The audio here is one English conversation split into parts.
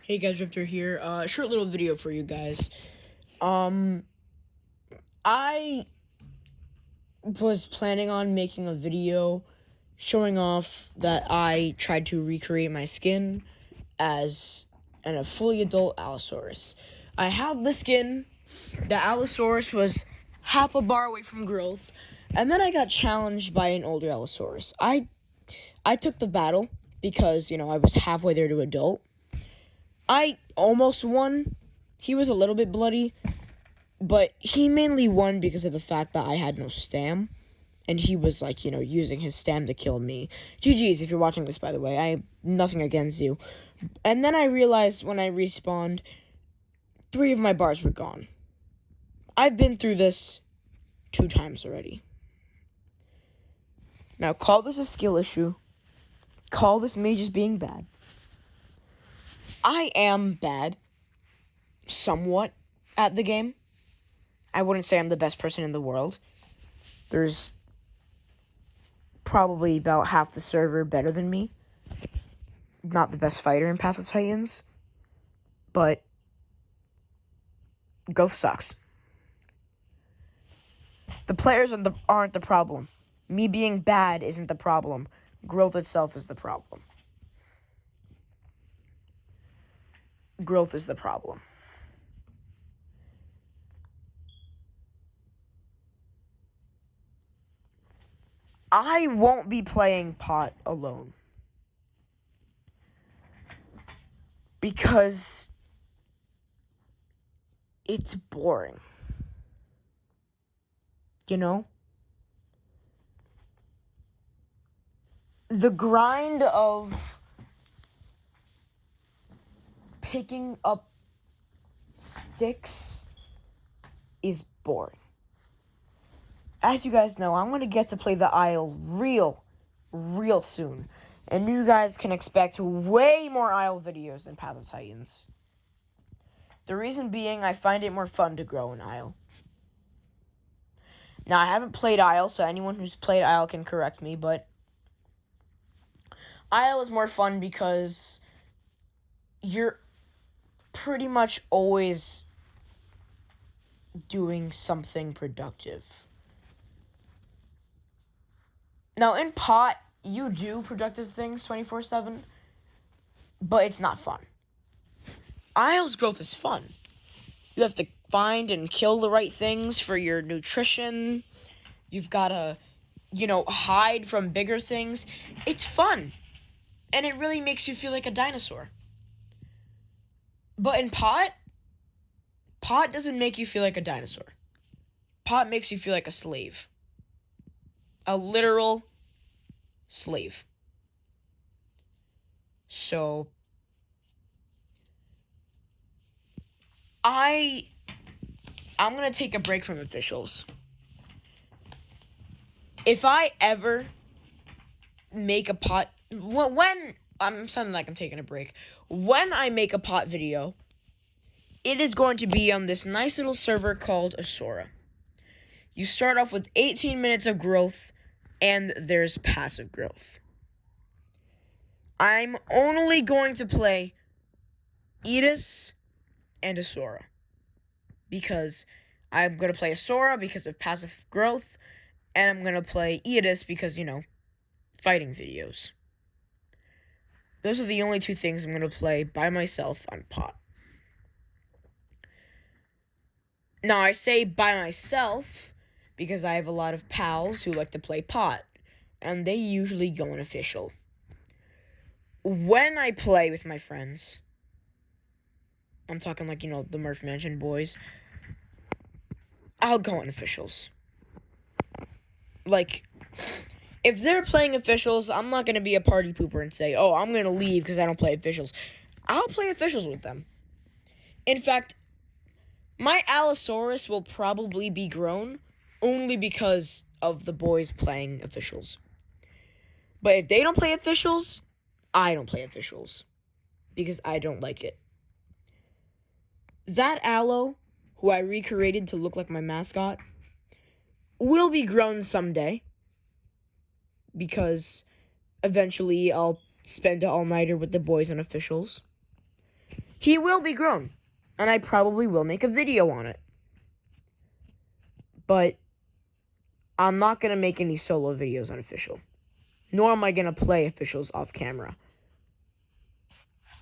Hey guys, Riptor here. Short little video for you guys. I was planning on making a video showing off that I tried to recreate my skin as a fully adult Allosaurus. I have the skin. The Allosaurus was half a bar away from growth, and then I got challenged by an older Allosaurus. I took the battle because, I was halfway there to adult. I almost won. He was a little bit bloody, but he mainly won because of the fact that I had no stam, and he was, using his stam to kill me. GG's if you're watching this, by the way. I have nothing against you. And then I realized when I respawned, 3 of my bars were gone. I've been through this 2 times already. Now, call this a skill issue. Call this me just being bad. I am bad, somewhat, at the game. I wouldn't say I'm the best person in the world. There's probably about half the server better than me. Not the best fighter in Path of Titans, but growth sucks. The players aren't the problem. Me being bad isn't the problem. Growth itself is the problem. Growth is the problem. I won't be playing pot alone. Because it's boring. The grind of picking up sticks is boring. As you guys know, I'm going to get to play the Isle real soon. And you guys can expect way more Isle videos than Path of Titans. The reason being, I find it more fun to grow in Isle. Now, I haven't played Isle, so anyone who's played Isle can correct me, but Isle is more fun because you're pretty much always doing something productive. Now, in pot, you do productive things 24/7, but it's not fun. Isle's growth is fun. You have to find and kill the right things for your nutrition. You've got to, hide from bigger things. It's fun, and it really makes you feel like a dinosaur. But in pot doesn't make you feel like a dinosaur. Pot makes you feel like a slave. A literal slave. So, I'm going to take a break from officials. If I ever make a pot... I'm sounding like I'm taking a break. When I make a pot video, it is going to be on this nice little server called Asura. You start off with 18 minutes of growth, and there's passive growth. I'm only going to play Edis and Asura. Because I'm going to play Asura because of passive growth, and I'm going to play Edis because, fighting videos. Those are the only 2 things I'm going to play by myself on pot. Now, I say by myself because I have a lot of pals who like to play pot, and they usually go on official. When I play with my friends, I'm talking like, the Murph Mansion boys, I'll go on officials. Like, if they're playing officials, I'm not going to be a party pooper and say, oh, I'm going to leave because I don't play officials. I'll play officials with them. In fact, my Allosaurus will probably be grown only because of the boys playing officials. But if they don't play officials, I don't play officials because I don't like it. That allo, who I recreated to look like my mascot, will be grown someday because eventually I'll spend an all-nighter with the boys on officials. He will be grown, and I probably will make a video on it. But I'm not going to make any solo videos on Official. Nor am I going to play Officials off camera.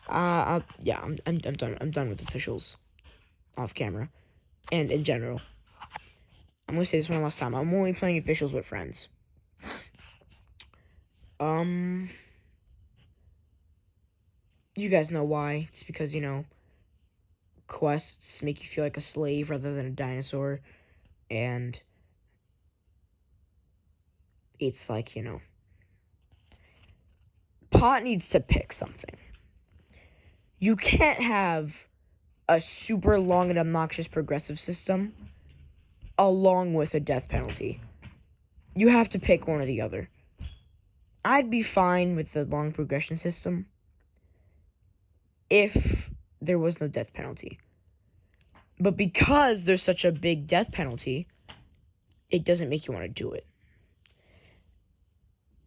Yeah, I'm done. I'm done with Officials off camera. And in general. I'm going to say this one last time. I'm only playing Officials with friends. You guys know why. It's because, you know, quests make you feel like a slave rather than a dinosaur. And it's like, you know, Pot needs to pick something. You can't have a super long and obnoxious progressive system along with a death penalty. You have to pick one or the other. I'd be fine with the long progression system if there was no death penalty. But because there's such a big death penalty, it doesn't make you want to do it.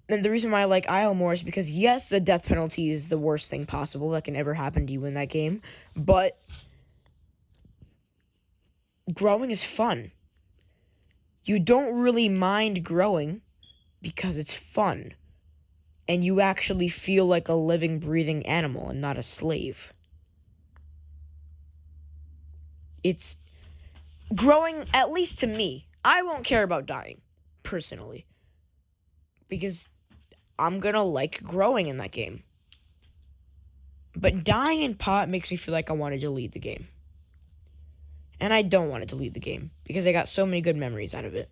And the reason why I like allo more is because, yes, the death penalty is the worst thing possible that can ever happen to you in that game, but growing is fun. You don't really mind growing because it's fun. And you actually feel like a living, breathing animal and not a slave. It's growing, at least to me. I won't care about dying, personally. Because I'm gonna like growing in that game. But dying in Pot makes me feel like I want to delete the game. And I don't want to delete the game, because I got so many good memories out of it.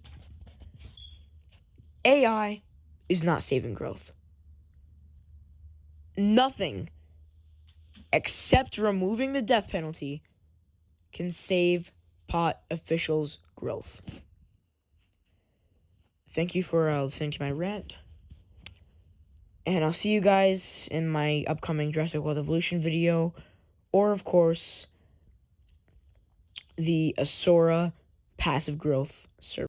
AI is not saving growth. Nothing except removing the death penalty can save Pot Official's growth. Thank you for listening to my rant. And I'll see you guys in my upcoming Jurassic World Evolution video. Or, of course, the Asura passive growth server.